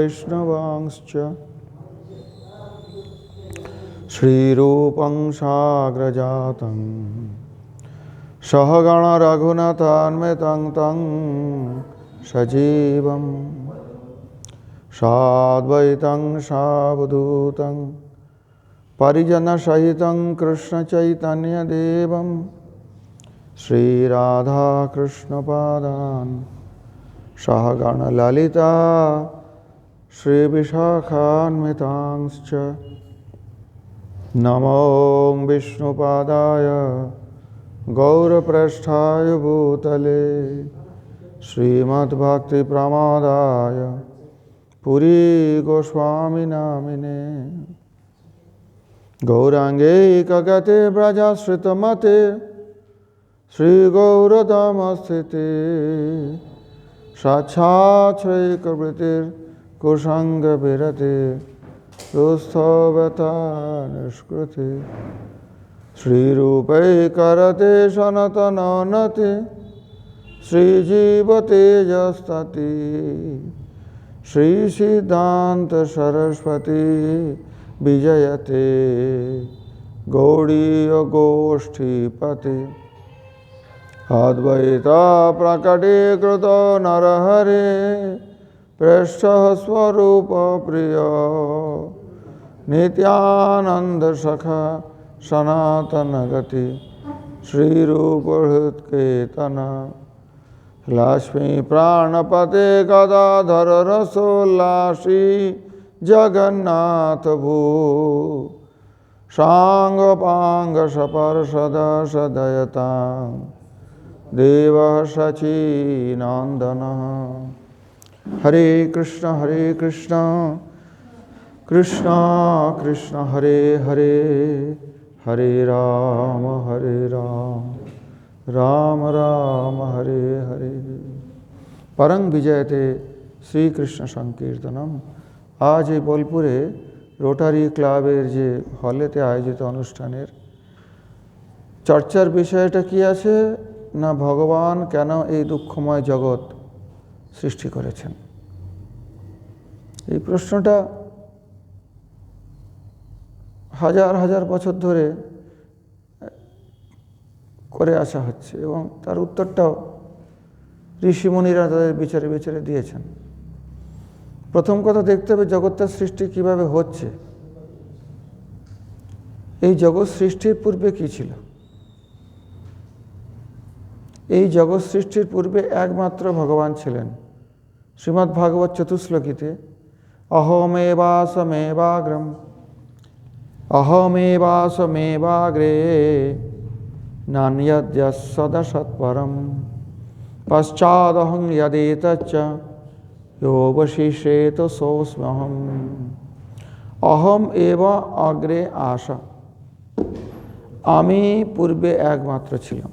वैष्णवांश्च श्रीरूपं साग्रजातं सहगण रघुनाथान्वितं तं सजीवं साद्वैतं सावधूतं परिजनसहितं कृष्णचैतन्यदेवं श्रीराधाकृष्णपादान् सहगण ललिता श्रीविशाखान्वितांश्च नमो विष्णुपादाय गौरप्रेष्ठाय भूतले श्रीमद्भक्तिप्रमोदाय पुरी गोस्वामिनामिने गौरांगे कगते व्रजाश्रितमते श्रीगौरधामस्थिते साक्षात् श्रीकवृत्तिर्कुसङ्गविरते दुःस्थवता निष्कृते श्रीरूपै करते सनातनोन्नते श्रीजीवतेजस्तति श्रीसिद्धान्त सरस्वती विजयते गौड़ीय गोष्ठीपते अद्वैता प्रकटीकृत नरहरे प्रेष्ठः स्वरूप प्रिय नित्यानंद सखा सनातन गति श्रीरूपहृत्केतन लक्ष्मी प्राणपते गदाधर रसोल्लासी जगन्नाथ भू सांग पांग सपर्शद सदयतां देवः सचीनन्दनः हरे कृष्ण कृष्ण कृष्ण हरे हरे हरे राम राम राम हरे हरे परं विजयते श्री कृष्ण संकीर्तनम। आज এই বোলপুরে রোটারি ক্লাবের যে হলেতে আয়োজিত অনুষ্ঠানের চর্চার বিষয়টা কি আছে না, ভগবান কেন এই দুঃখময় জগৎ সৃষ্টি করেছেন। এই প্রশ্নটা হাজার হাজার বছর ধরে করে আসা হচ্ছে এবং তার উত্তরটাও ঋষিমুনিরা তাদের বিচারে বিচারে দিয়েছেন। প্রথম কথা দেখতে হবে জগৎটার সৃষ্টি কিভাবে হচ্ছে। এই জগৎ সৃষ্টির পূর্বে কি ছিল? এই জগৎ সৃষ্টির পূর্বে একমাত্র ভগবান ছিলেন। শ্রীমদ্ ভাগবত চতুশ্লোকিতে অহমেবাসমেবাগ্রে নান্যদ্যসদসৎপরম পশ্চাদহং যদেতচ্চ योऽवशिष्येत सोऽस्म्यहम् अहम एव अग्रे आशा। আমি পূর্বে একমাত্র ছিলাম।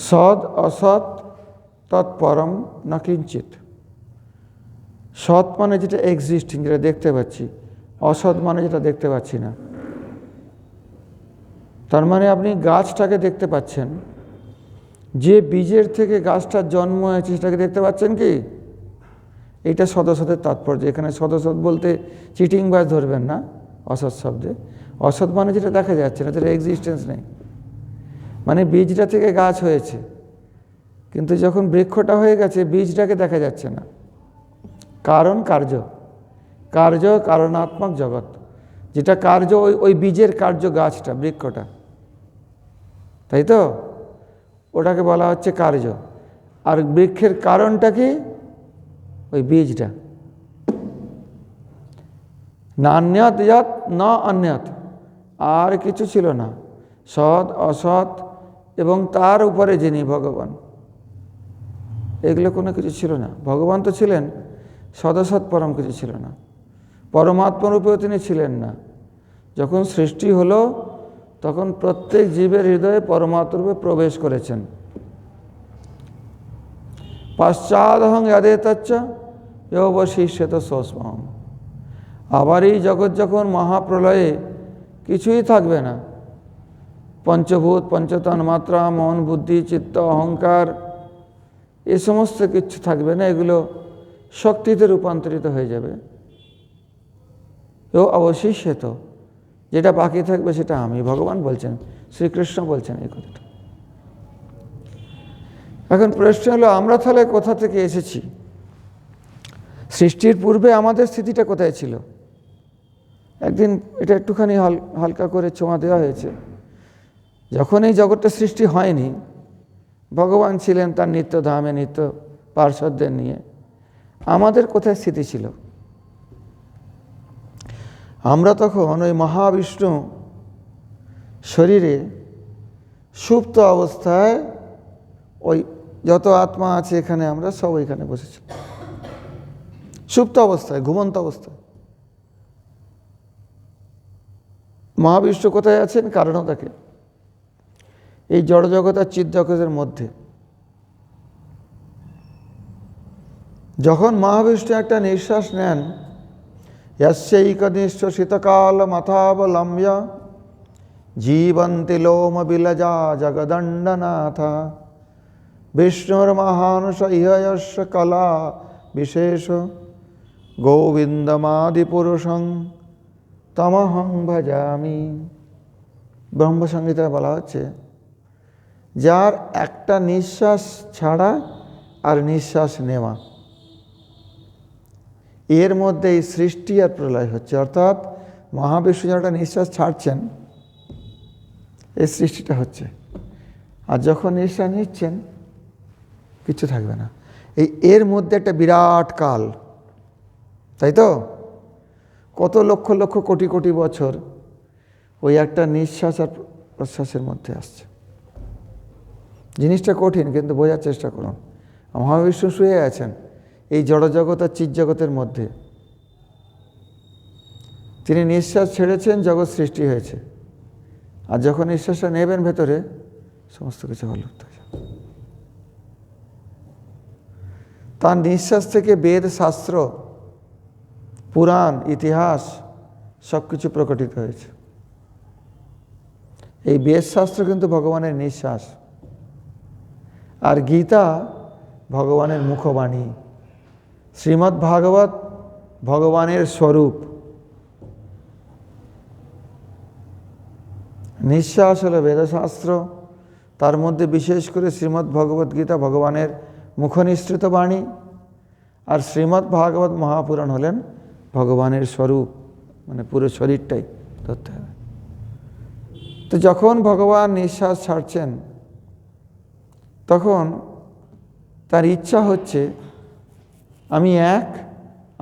সৎ অসৎ তৎপরম না কিঞ্চিত। সৎ মানে যেটা এক্সিস্টিং, যেটা দেখতে পাচ্ছি, অসৎ মানে যেটা দেখতে পাচ্ছি না। তার মানে আপনি গাছটাকে দেখতে পাচ্ছেন, যে বীজের থেকে গাছটার জন্ম হয়েছে সেটাকে দেখতে পাচ্ছেন কি? এটা সদসতের তাৎপর্য। এখানে সদসৎ বলতে চিটিং বাজ ধরবেন না অসৎ শব্দে। অসৎ মানে যেটা দেখা যাচ্ছে না, যেটা এক্সিস্টেন্স নেই। মানে বীজটা থেকে গাছ হয়েছে, কিন্তু যখন বৃক্ষটা হয়ে গেছে বীজটাকে দেখা যাচ্ছে না। কারণ কার্য কারণাত্মক জগৎ। যেটা কার্য ওই বীজের কার্য গাছটা, বৃক্ষটা, তাই তো? ওটাকে বলা হচ্ছে কার্য। আর বৃক্ষের কারণটা কি? ওই বীজটা। নান্যত যৎ না অন্যত, আর কিছু ছিল না। সৎ অসৎ এবং তার উপরে যিনি ভগবান, এগুলো কোনো কিছু ছিল না। ভগবান তো ছিলেন, সদসৎ পরম কিছু ছিল না। পরমাত্মা রূপেও তিনি ছিলেন না। যখন সৃষ্টি হলো তখন প্রত্যেক জীবের হৃদয়ে পরমাত্মা রূপে প্রবেশ করেছেন। পশ্চাদহং যদেতচ্চ যোবশিষ্যেত সোऽস্ম্যহम्। আবার এই জগৎ যখন মহাপ্রলয়ে কিছুই থাকবে না, পঞ্চভূত পঞ্চতন মাত্রা মন বুদ্ধি চিত্ত অহংকার এ সমস্ত কিছু থাকবে না, এগুলো শক্তিতে রূপান্তরিত হয়ে যাবে। ও অবশিষ্যত, যেটা বাকি থাকবে সেটা আমি, ভগবান বলছেন, শ্রীকৃষ্ণ বলছেন এই কথাটা। এখন প্রশ্ন হলো, আমরা তাহলে কোথা থেকে এসেছি? সৃষ্টির পূর্বে আমাদের স্থিতিটা কোথায় ছিল? একদিন এটা একটুখানি হালকা করে ছোঁয়া দেওয়া হয়েছে। যখন এই জগৎটা সৃষ্টি হয়নি, ভগবান ছিলেন তার নিত্য ধামে, নিত্য পার্শ্বদের নিয়ে। আমাদের কোথায় স্থিতি ছিল? আমরা তখন ওই মহাবিষ্ণু শরীরে সুপ্ত অবস্থায়, ওই যত আত্মা আছে এখানে, আমরা সব এখানে বসেছি সুপ্ত অবস্থায়, ঘুমন্ত অবস্থায়। মহাবিষ্ণু কোথায় আছেন? কারণও তাকে এই জড়জগৎ আর চিৎ জগতের মধ্যে। যখন মহাবিষ্ণু একটা নিঃশ্বাস নেন, यस्यैकनिष्ठ शीतकालमथावलम्ब्य जीवन्ति लोमविलजा जगदण्डनाथ विष्णुर्महानुष इह यस्य कला विशेष गोविन्दमादिपुरुषं तमहं भजामि। ব্রহ্মসংহিতায় বলা হচ্ছে, যার একটা নিঃশ্বাস ছাড়া আর নিঃশ্বাস নেওয়া, এর মধ্যে এই সৃষ্টি আর প্রলয় হচ্ছে। অর্থাৎ মহাবিষ্ণু যারা নিঃশ্বাস ছাড়ছেন, এই সৃষ্টিটা হচ্ছে। আর যখন নিঃশ্বাস নিচ্ছেন, কিছু থাকবে না। এর মধ্যে একটা বিরাট কাল, তাই তো? কত লক্ষ লক্ষ কোটি কোটি বছর ওই একটা নিঃশ্বাস আর প্রশ্বাসের মধ্যে আসছে। জিনিসটা কঠিন, কিন্তু বোঝার চেষ্টা করুন। মহাবিষ্ণু শুয়ে আছেন এই জড়জগৎ আর চিৎ জগতের মধ্যে। তিনি নিঃশ্বাস ছেড়েছেন, জগৎ সৃষ্টি হয়েছে। আর যখন নিঃশ্বাসটা নেবেন ভেতরে, সমস্ত কিছু হলুপ্ত হয়ে যাবে। তার নিঃশ্বাস থেকে বেদ, শাস্ত্র, পুরাণ, ইতিহাস সব কিছু প্রকটিত হয়েছে। এই বেদ শাস্ত্র কিন্তু ভগবানের নিঃশ্বাস, আর গীতা ভগবানের মুখবাণী, শ্রীমদ্ ভাগবত ভগবানের স্বরূপ। নিঃশ্বাস হলো বেদশাস্ত্র, তার মধ্যে বিশেষ করে শ্রীমদ্ ভগবত গীতা ভগবানের মুখনিসৃত বাণী, আর শ্রীমদ্ ভাগবত মহাপুরাণ হলেন ভগবানের স্বরূপ, মানে পুরো শরীরটাই ধরতে হবে। তো যখন ভগবান নিঃশ্বাস ছাড়ছেন, তখন তার ইচ্ছা হচ্ছে, আমি এক,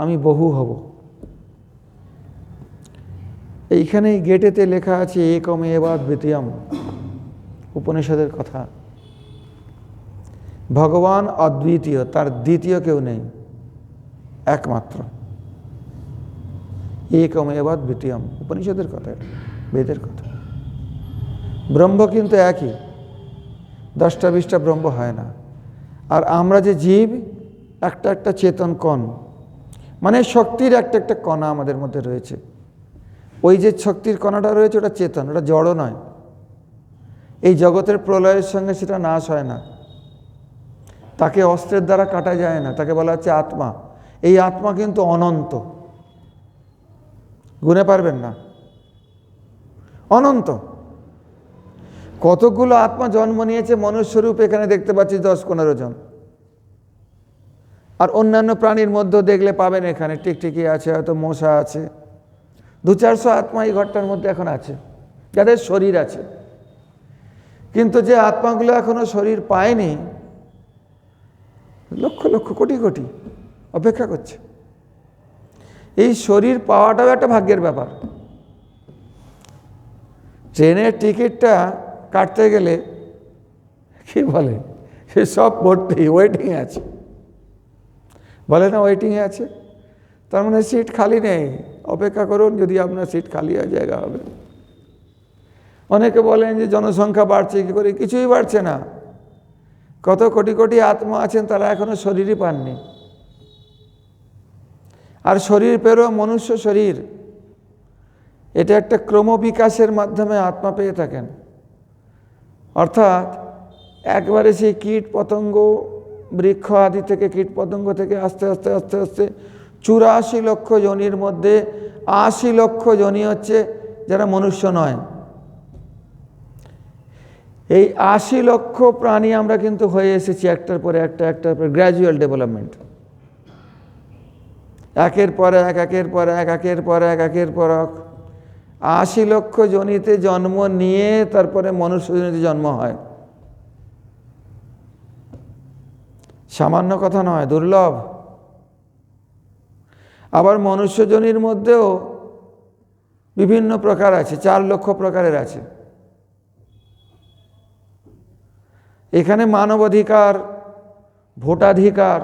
আমি বহু হব। এইখানে গেটেতে লেখা আছে একমেবাদ্বিতীয়ম, উপনিষদের কথা। ভগবান অদ্বিতীয়, তার দ্বিতীয় কেউ নেই, একমাত্র। একমেবাদ্বিতীয়ম, উপনিষদের কথা, বেদের কথা। ব্রহ্ম কিন্তু একই, 10টা 20টা ব্রহ্ম হয় না। আর আমরা যে জীব, একটা একটা চেতন কণ, মানে শক্তির একটা একটা কণা আমাদের মধ্যে রয়েছে। ওই যে শক্তির কণাটা রয়েছে, ওটা চেতন, ওটা জড় নয়। এই জগতের প্রলয়ের সঙ্গে সেটা নাশ হয় না, তাকে অস্ত্রের দ্বারা কাটা যায় না, তাকে বলা হচ্ছে আত্মা। এই আত্মা কিন্তু অনন্ত, গুনে পারবেন না, অনন্ত। কতগুলো আত্মা জন্ম নিয়েছে মনুষ্যরূপ, এখানে দেখতে পাচ্ছি 10-15 জন। আর অন্যান্য প্রাণীর মধ্যে দেখলে পাবেন, এখানে টিকটিকি আছে, হয়তো মশা আছে, 200-400 আত্মা এই ঘরটার মধ্যে এখন আছে, যাদের শরীর আছে। কিন্তু যে আত্মাগুলো এখনো শরীর পায়নি, লক্ষ লক্ষ কোটি কোটি অপেক্ষা করছে। এই শরীর পাওয়াটাও একটা ভাগ্যের ব্যাপার। ট্রেনের টিকিটটা কাটতে গেলে কি বলে, সে সব ভর্তি, ওয়েটিংয়ে আছে, বলে না ওয়েটিংয়ে আছে, তার মানে সিট খালি নেই, অপেক্ষা করুন, যদি আপনার সিট খালি হয় জায়গা হবে। অনেকে বলেন যে জনসংখ্যা বাড়ছে, কী করে? কিছুই বাড়ছে না। কত কোটি কোটি আত্মা আছেন, তারা এখনো শরীরই পাননি। আর শরীর পেরো মনুষ্য শরীর, এটা একটা ক্রমবিকাশের মাধ্যমে আত্মা পেয়ে থাকেন। অর্থাৎ একবারে সেই কীট পতঙ্গ বৃক্ষ আদি থেকে কীটপতঙ্গ থেকে আস্তে আস্তে আস্তে আস্তে 84 লক্ষ যোনির মধ্যে 80 লক্ষ যোনি হচ্ছে যারা মনুষ্য নয়। এই 80 লক্ষ প্রাণী আমরা কিন্তু হয়ে এসেছি একটার পরে একটা, একটার পরে গ্র্যাজুয়াল ডেভেলপমেন্ট, একের পর এক, একের পর এক, একের পর এক, একের পর এক 80 লক্ষ যোনিতে জন্ম নিয়ে তারপরে মনুষ্য যোনিতে জন্ম হয়। সামান্য কথা নয়, দুর্লভ। আবার মনুষ্য যোনির মধ্যেও বিভিন্ন প্রকার আছে, 4 লক্ষ প্রকারের আছে। এখানে মানবাধিকার, ভোটাধিকার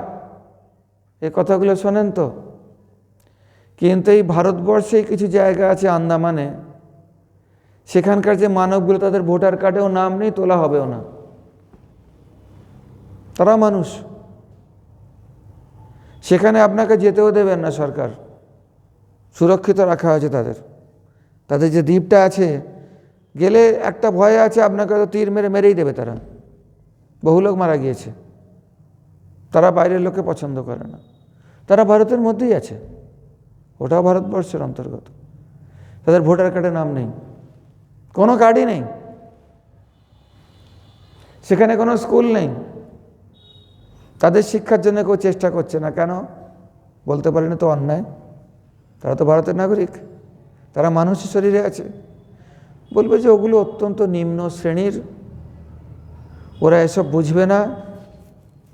এ কথাগুলো শোনেন তো, কিন্তু এই ভারতবর্ষে কিছু জায়গা আছে আন্দামানে, সেখানকার যে মানবগুলো তাদের ভোটার কার্ডেও নাম নেই, তোলা হবেও না। তারা মানুষ, সেখানে আপনাকে যেতেও দেবেন না সরকার, সুরক্ষিত রাখা হয়েছে তাদের। তাদের যে দ্বীপটা আছে, গেলে একটা ভয় আছে আপনাকে তো তীর মেরে মেরেই দেবে তারা। বহু লোক মারা গিয়েছে। তারা বাইরের লোককে পছন্দ করে না, তারা ভারতের মধ্যেই আছে, ওটাও ভারতবর্ষের অন্তর্গত। তাদের ভোটার কার্ডে নাম নেই, কোনো কার্ডই নেই, সেখানে কোনো স্কুল নেই। তাদের শিক্ষার জন্য কেউ চেষ্টা করছে না, কেন বলতে পারেনি তো অন্যায়, তারা তো ভারতের নাগরিক, তারা মানুষের শরীরে আছে। বলবে যে ওগুলো অত্যন্ত নিম্ন শ্রেণীর, ওরা এসব বুঝবে না।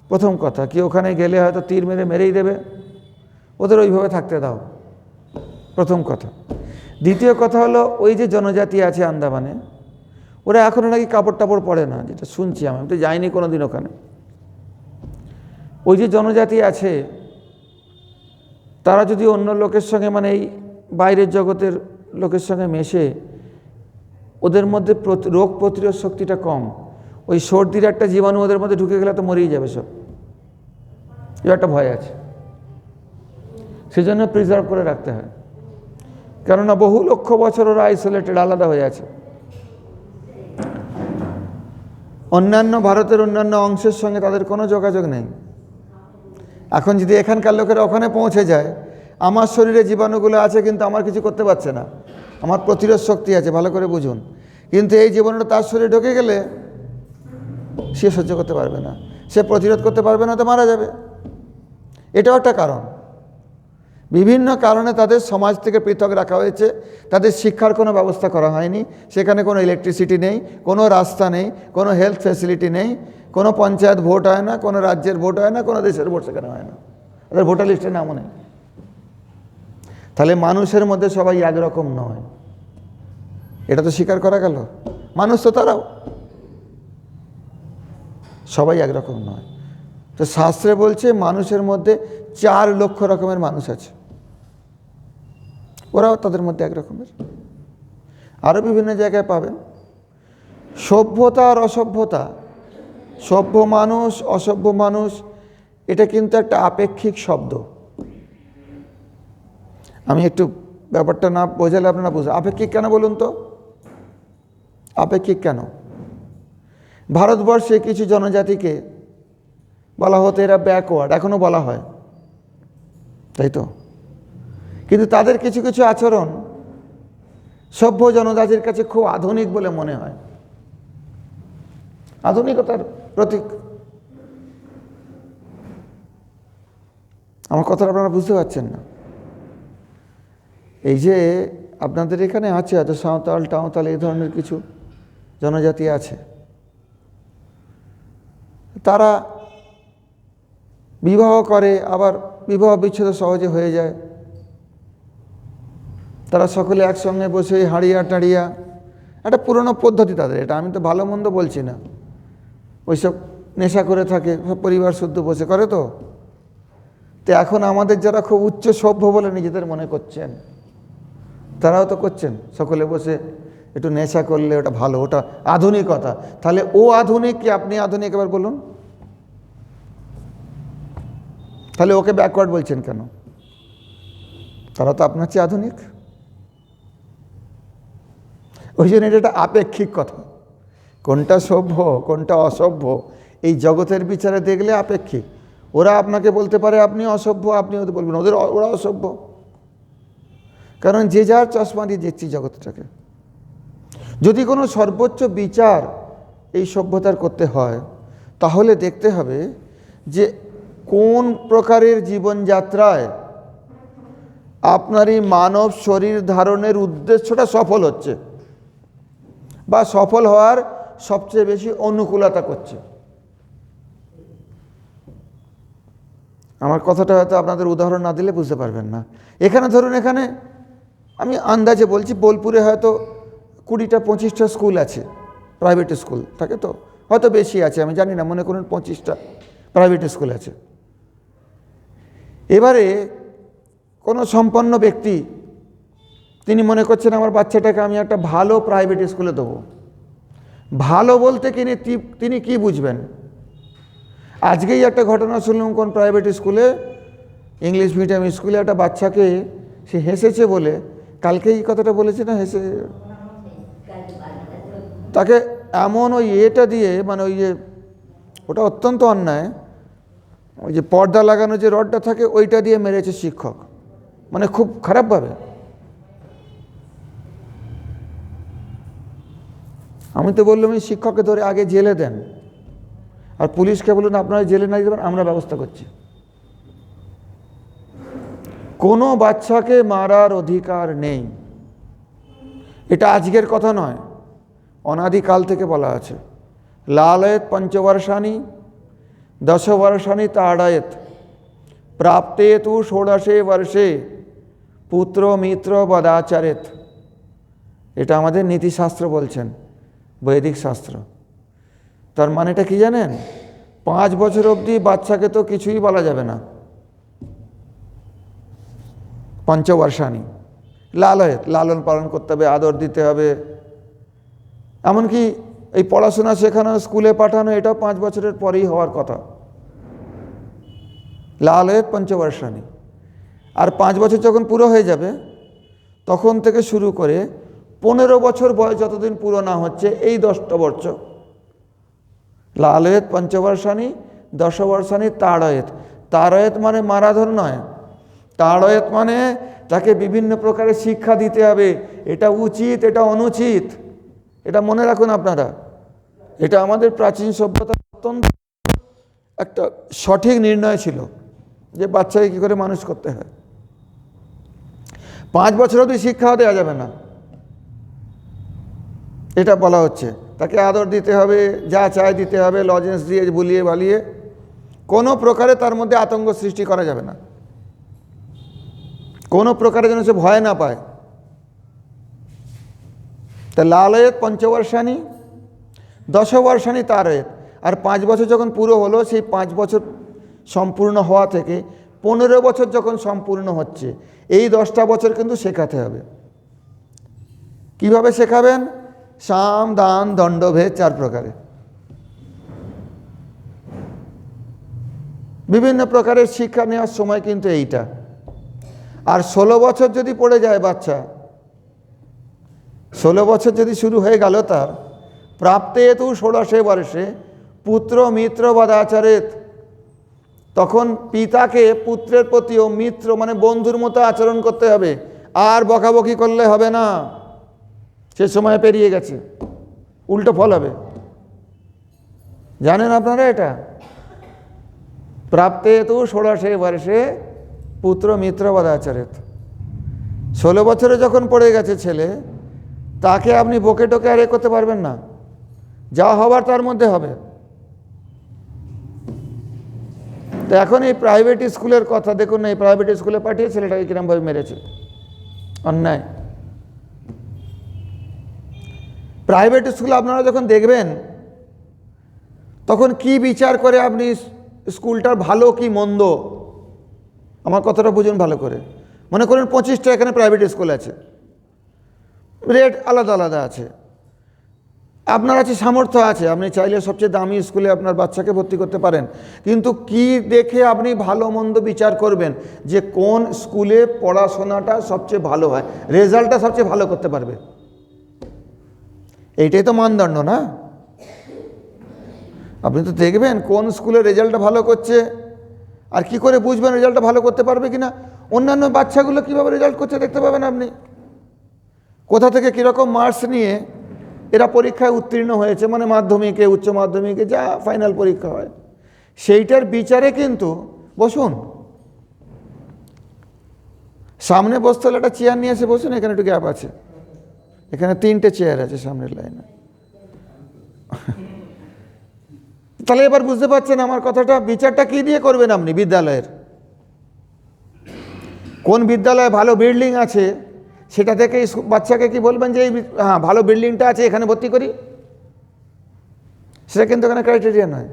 প্রথম কথা কি, ওখানে গেলে হয়তো তীর মেরে মেরেই দেবে, ওদের ওইভাবে থাকতে দাও, প্রথম কথা। দ্বিতীয় কথা হলো, ওই যে জনজাতি আছে আন্দামানে, ওরা এখনও নাকি কাপড় টাপড় পরে না, যেটা শুনছি আমি তো যাইনি কোনো দিন ওখানে। ওই যে জনজাতি আছে, তারা যদি অন্য লোকের সঙ্গে, মানে এই বাইরের জগতের লোকের সঙ্গে মেশে, ওদের মধ্যে রোগ প্রতিরোধ শক্তিটা কম। ওই সর্দির একটা জীবাণু ওদের মধ্যে ঢুকে গেলে তো মরেই যাবে সব, এর একটা ভয় আছে। সেজন্য প্রিজার্ভ করে রাখতে হয়, কেননা বহু লক্ষ বছর ওরা আইসোলেটেড, আলাদা হয়ে আছে। অন্যান্য ভারতের অন্যান্য অংশের সঙ্গে তাদের কোনো যোগাযোগ নেই। এখন যদি এখানকার লোকেরা ওখানে পৌঁছে যায়, আমার শরীরে জীবাণুগুলো আছে কিন্তু আমার কিছু করতে পারছে না, আমার প্রতিরোধ শক্তি আছে, ভালো করে বুঝুন। কিন্তু এই জীবাণুটা তার শরীরে ঢুকে গেলে সে সহ্য করতে পারবে না, সে প্রতিরোধ করতে পারবে না, তো মারা যাবে। এটাও একটা কারণ। বিভিন্ন কারণে তাদের সমাজ থেকে পৃথক রাখা হয়েছে। তাদের শিক্ষার কোনো ব্যবস্থা করা হয়নি, সেখানে কোনো ইলেকট্রিসিটি নেই, কোনো রাস্তা নেই, কোনো হেলথ ফ্যাসিলিটি নেই, কোনো পঞ্চায়েত ভোট হয় না, কোনো রাজ্যের ভোট হয় না, কোনো দেশের ভোট সেখানে হয় না, তাদের ভোটার লিস্টে নামও নেই। তাহলে মানুষের মধ্যে সবাই একরকম নয়, এটা তো স্বীকার করা গেল। মানুষ তো তারাও সবাই একরকম নয়। তো শাস্ত্রে বলছে মানুষের মধ্যে 4 লক্ষ রকমের মানুষ আছে, ওরাও তাদের মধ্যে একরকমের। আরও বিভিন্ন জায়গায় পাবেন। সভ্যতা আর অসভ্যতা, সভ্য মানুষ অসভ্য মানুষ, এটা কিন্তু একটা আপেক্ষিক শব্দ। আমি একটু ব্যাপারটা না বোঝালে আপনারা বুঝবেন। আপেক্ষিক কেন বলুন তো? আপেক্ষিক কেন? ভারতবর্ষে কিছু জনজাতিকে বলা হতো এরা ব্যাকওয়ার্ড, এখনও বলা হয়, তাই তো। কিন্তু তাদের কিছু কিছু আচরণ সভ্য জনজাতির কাছে খুব আধুনিক বলে মনে হয়, আধুনিকতার প্রতীক। আমার কথাটা আপনারা বুঝতে পারছেন না। এই যে আপনাদের এখানে আছে হয়তো সাঁওতাল টাওতাল এই ধরনের কিছু জনজাতি আছে, তারা বিবাহ করে, আবার বিবাহ বিচ্ছেদ সহজে হয়ে যায়। তারা সকলে একসঙ্গে বসে হাঁড়িয়া টাড়িয়া, একটা পুরনো পদ্ধতি তাদের এটা, আমি তো ভালো মন্দ বলছি না। ওইসব নেশা করে থাকে, সব পরিবার শুদ্ধ বসে করে। তো এখন আমাদের যারা খুব উচ্চ সভ্য বলে নিজেদের মনে করছেন, তারাও তো করছেন, সকলে বসে একটু নেশা করলে ওটা ভালো, ওটা আধুনিকতা। তাহলে ও আধুনিক কি আপনি আধুনিক? এবার বলুন, তাহলে ওকে ব্যাকওয়ার্ড বলছেন কেন? তারা তো আপনার চেয়ে আধুনিক। ওই জন্য এটা একটা আপেক্ষিক কথা, কোনটা সভ্য কোনটা অসভ্য এই জগতের বিচারে দেখলে আপেক্ষিক। ওরা আপনাকে বলতে পারে আপনি অসভ্য, আপনি ওদের বলবেন ওরা অসভ্য, কারণ যে যার চশমা দিয়ে দেখছি জগৎটাকে। যদি কোনো সর্বোচ্চ বিচার এই সভ্যতার করতে হয়, তাহলে দেখতে হবে যে কোন প্রকারের জীবনযাত্রায় আপনার এই মানব শরীর ধারণের উদ্দেশ্যটা সফল হচ্ছে বা সফল হওয়ার সবচেয়ে বেশি অনুকূলতা করছে। আমার কথাটা হয়তো আপনাদের উদাহরণ না দিলে বুঝতে পারবেন না। এখানে ধরুন, এখানে আমি আন্দাজে বলছি, বোলপুরে হয়তো 20টা 25টা স্কুল আছে, প্রাইভেট স্কুল থাকে, তো হয়তো বেশি আছে, আমি জানি না, মনে করুন 25টা প্রাইভেট স্কুল আছে। এবারে কোনো সম্পন্ন ব্যক্তি তিনি মনে করছেন আমার বাচ্চাটাকে আমি একটা ভালো প্রাইভেট স্কুলে দেবো। ভালো বলতে তিনি কি বুঝবেন? আজকেই একটা ঘটনা শুনলাম, কোন প্রাইভেট স্কুলে, ইংলিশ মিডিয়াম স্কুলে একটা বাচ্চাকে সে হেসেছে বলে, কালকে এই কথাটা বলেছে না, হেসে তাকে এমন ওই এটা দিয়ে, মানে ওই যে ওটা অত্যন্ত অন্যায়, ওই যে পর্দা লাগানো যে রডটা থাকে ওইটা দিয়ে মেরেছে শিক্ষক, মানে খুব খারাপভাবে। আমি তো বললাম এই শিক্ষককে ধরে আগে জেলে দেন, আর পুলিশকে বলুন আপনারা জেলে না দিতে পারেন, আমরা ব্যবস্থা করছি। কোনো বাচ্চাকে মারার অধিকার নেই, এটা আজকের কথা নয়, অনাদিকাল থেকে বলা আছে। লালয়েত পঞ্চবর্ষানি 10 বর্ষানি তাড়ায়েত প্রাপ্তে তু 16 বর্ষে পুত্র মিত্র বদাচারেত। এটা আমাদের নীতিশাস্ত্র বলছেন, বৈদিক শাস্ত্র। তার মানেটা কি জানেন? 5 বছর অবধি বাচ্চাকে তো কিছুই বলা যাবে না। পঞ্চবর্ষানি লালয়েত, লালন পালন করতে হবে, আদর দিতে হবে, এমনকি এই পড়াশোনা শেখানো, স্কুলে পাঠানো, এটাও 5 বছরের পরেই হওয়ার কথা। লালয়েত পঞ্চবর্ষানি। আর 5 বছর যখন পুরো হয়ে যাবে তখন থেকে শুরু করে 15 বছর বয়স যতদিন পুরো না হচ্ছে, এই 10টা বছর লালয়েত পঞ্চবর্ষানি 10 বর্ষানি তাড়য়েত। তাড়য়েত মানে মারাধর নয়, তাড়য়েত মানে তাকে বিভিন্ন প্রকারের শিক্ষা দিতে হবে, এটা উচিত, এটা অনুচিত, এটা মনে রাখুন আপনারা। এটা আমাদের প্রাচীন সভ্যতা অত্যন্ত একটা সঠিক নির্ণয় ছিল যে বাচ্চাকে কী করে মানুষ করতে হয়। 5 বছর অবধি শিক্ষাও দেওয়া যাবে না, এটা বলা হচ্ছে। তাকে আদর দিতে হবে, যা চায় দিতে হবে, লজেন্স দিয়ে বুলিয়ে বালিয়ে, কোনো প্রকারে তার মধ্যে আতঙ্ক সৃষ্টি করা যাবে না, কোনো প্রকারে যেন সে ভয় না পায়। তা লালয়েত পঞ্চবর্ষানি 10 বর্ষানি তাড়য়েত। আর 5 বছর যখন পুরো হলো, সেই 5 বছর সম্পূর্ণ হওয়া থেকে 15 বছর যখন সম্পূর্ণ হচ্ছে, এই 10টা বছর কিন্তু শেখাতে হবে। কিভাবে শেখাবেন? সাম দান দণ্ডভেদ 4 প্রকারে, বিভিন্ন প্রকারের শিক্ষা নেওয়ার সময় কিন্তু এইটা। আর 16 বছর যদি পড়ে যায় বাচ্চা, 16 বছর যদি শুরু হয়ে গেল তার, প্রাপ্তে তু 16 বর্ষে পুত্র মিত্র বদাচারেত, তখন পিতাকে পুত্রের প্রতিও মিত্র মানে বন্ধুর মতো আচরণ করতে হবে, আর বকাবকি করলে হবে না, সে সময় পেরিয়ে গেছে, উল্টো ফল হবে। জানেন আপনারা এটা? প্রাপ্তে তু 16 বর্ষে পুত্র মিত্র বদাচারেত। 16 বছরে যখন পড়ে গেছে ছেলে, তাকে আপনি বকে টোকে আর করতে পারবেন না, যা হবার তার মধ্যে হবে। তো এখন এই প্রাইভেট স্কুলের কথা দেখুন না, এই প্রাইভেট স্কুলে পাঠিয়ে ছেলেটাকে কিরমভাবে মেরেছে, অন্যায়। প্রাইভেট স্কুলে আপনারা যখন দেখবেন, তখন কি বিচার করে আপনি স্কুলটার ভালো কি মন্দ, আমার কথাটা বুঝুন ভালো করে। মনে করুন 25টা এখানে প্রাইভেট স্কুল আছে, রেট আলাদা আলাদা আছে, আপনার আছে সামর্থ্য আছে, আপনি চাইলে সবচেয়ে দামি স্কুলে আপনার বাচ্চাকে ভর্তি করতে পারেন, কিন্তু কি দেখে আপনি ভালো মন্দ বিচার করবেন যে কোন স্কুলে পড়াশোনাটা সবচেয়ে ভালো হয়, রেজাল্টটা সবচেয়ে ভালো করতে পারবে? এইটাই তো মানদণ্ড না? আপনি তো দেখবেন কোন স্কুলে রেজাল্টটা ভালো করছে, আর কি করে বুঝবেন রেজাল্টটা ভালো করতে পারবে কিনা? অন্যান্য বাচ্চাগুলো কীভাবে রেজাল্ট করছে দেখতে পাবেন আপনি। কোথা থেকে কীরকম মার্কস নিয়ে এরা পরীক্ষায় উত্তীর্ণ হয়েছে, মানে মাধ্যমিকে, উচ্চ মাধ্যমিকে, যা ফাইনাল পরীক্ষা হয়, সেইটার বিচারে কিন্তু বসুন, সামনে বসতে হলে একটা চেয়ার নিয়ে এসে বসুন, এখানে একটু গ্যাপ আছে, এখানে 3টে চেয়ার আছে সামনের লাইনে। তাহলে এবার বুঝতে পারছেন আমার কথাটা, বিচারটা কি দিয়ে করবেন আপনি? বিদ্যালয়ের কোন বিদ্যালয়ে ভালো বিল্ডিং আছে সেটা থেকে বাচ্চাকে কি বলবেন যে এই হ্যাঁ ভালো বিল্ডিংটা আছে এখানে ভর্তি করি? সেটা কিন্তু এখানে ক্রাইটেরিয়া নয়,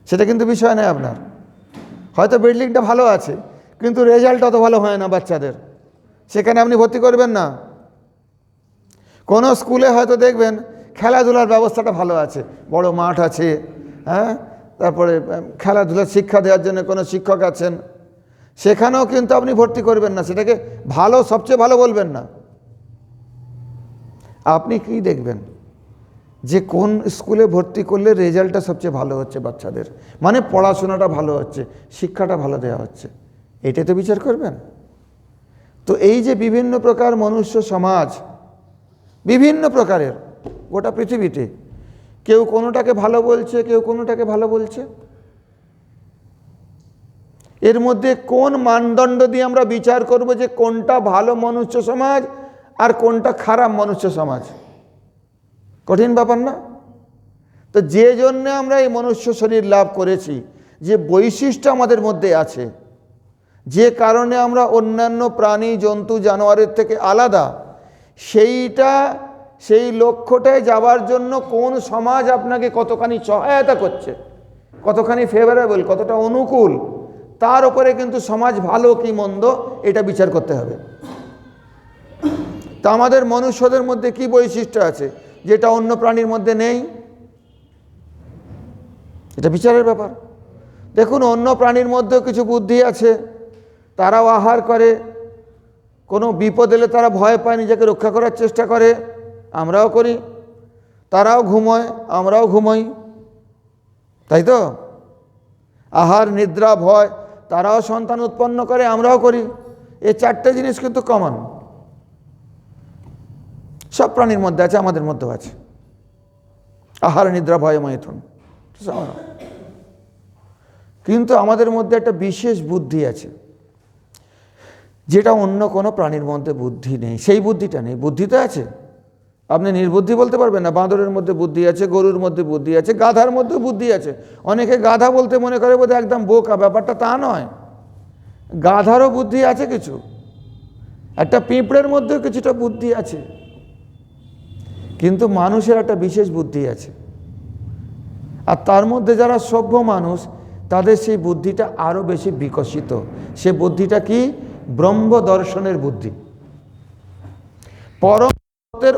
সেটা কিন্তু বিষয় নয় আপনার। হয়তো বিল্ডিংটা ভালো আছে কিন্তু রেজাল্ট অত ভালো হয় না বাচ্চাদের, সেখানে আপনি ভর্তি করবেন না। কোনো স্কুলে হয়তো দেখবেন খেলাধুলার ব্যবস্থাটা ভালো আছে, বড় মাঠ আছে, হ্যাঁ, তারপরে খেলাধুলার শিক্ষা দেওয়ার জন্য কোনো শিক্ষক আছেন, সেখানেও কিন্তু আপনি ভর্তি করবেন না, সেটাকে ভালো, সবচেয়ে ভালো বলবেন না। আপনি কি দেখবেন যে কোন স্কুলে ভর্তি করলে রেজাল্টটা সবচেয়ে ভালো হচ্ছে বাচ্চাদের, মানে পড়াশোনাটা ভালো হচ্ছে, শিক্ষাটা ভালো দেওয়া হচ্ছে, এটাই তো বিচার করবেন। তো এই যে বিভিন্ন প্রকার মনুষ্য সমাজ, বিভিন্ন প্রকারের গোটা পৃথিবীতে, কেউ কোনোটাকে ভালো বলছে, কেউ কোনোটাকে ভালো বলছে, এর মধ্যে কোন মানদণ্ড দিয়ে আমরা বিচার করব যে কোনটা ভালো মনুষ্য সমাজ আর কোনটা খারাপ মনুষ্য সমাজ? কঠিন ব্যাপার না? তো যে জন্য আমরা এই মনুষ্য শরীর লাভ করেছি, যে বৈশিষ্ট্য আমাদের মধ্যে আছে, যে কারণে আমরা অন্যান্য প্রাণী, জন্তু, জানোয়ারের থেকে আলাদা, সেই লক্ষ্যটায় যাওয়ার জন্য কোন সমাজ আপনাকে কতখানি সহায়তা করছে, কতখানি ফেভারেবল, কতটা অনুকূল, তার উপরে কিন্তু সমাজ ভালো কি মন্দ এটা বিচার করতে হবে। তা আমাদের মনুষ্যদের মধ্যে কি বৈশিষ্ট্য আছে যেটা অন্য প্রাণীর মধ্যে নেই, এটা বিচারের ব্যাপার। দেখুন, অন্য প্রাণীর মধ্যেও কিছু বুদ্ধি আছে, তারাও আহার করে, কোনো বিপদ এলে তারা ভয় পায়, নিজেকে রক্ষা করার চেষ্টা করে, আমরাও করি। তারাও ঘুমোয়, আমরাও ঘুমোই, তাই তো? আহার, নিদ্রা, ভয়, তারাও সন্তান উৎপন্ন করে, আমরাও করি। এই 4টে জিনিস কিন্তু কমন, সব প্রাণীর মধ্যে আছে, আমাদের মধ্যেও আছে। আহার, নিদ্রা, ভয়, মৈথুন, কিন্তু আমাদের মধ্যে একটা বিশেষ বুদ্ধি আছে যেটা অন্য কোনো প্রাণীর মধ্যে বুদ্ধি নেই। সেই বুদ্ধিটা নেই, বুদ্ধি তো আছে, আপনি নির্বুদ্ধি বলতে পারবেন না। বাঁদরের মধ্যে বুদ্ধি আছে, গরুর মধ্যে বুদ্ধি আছে, গাধার মধ্যে বুদ্ধি আছে। অনেকে গাধা বলতে মনে করে বোধহয় একদম বোকা, ব্যাপারটা তা নয়, গাধারও বুদ্ধি আছে কিছু, একটা পিঁপড়ের মধ্যেও কিছুটা বুদ্ধি আছে, কিন্তু মানুষের একটা বিশেষ বুদ্ধি আছে। আর তার মধ্যে যারা সভ্য মানুষ, তাদের সেই বুদ্ধিটা আরও বেশি বিকশিত। সে বুদ্ধিটা কি? ব্রহ্ম দর্শনের বুদ্ধি, পরমের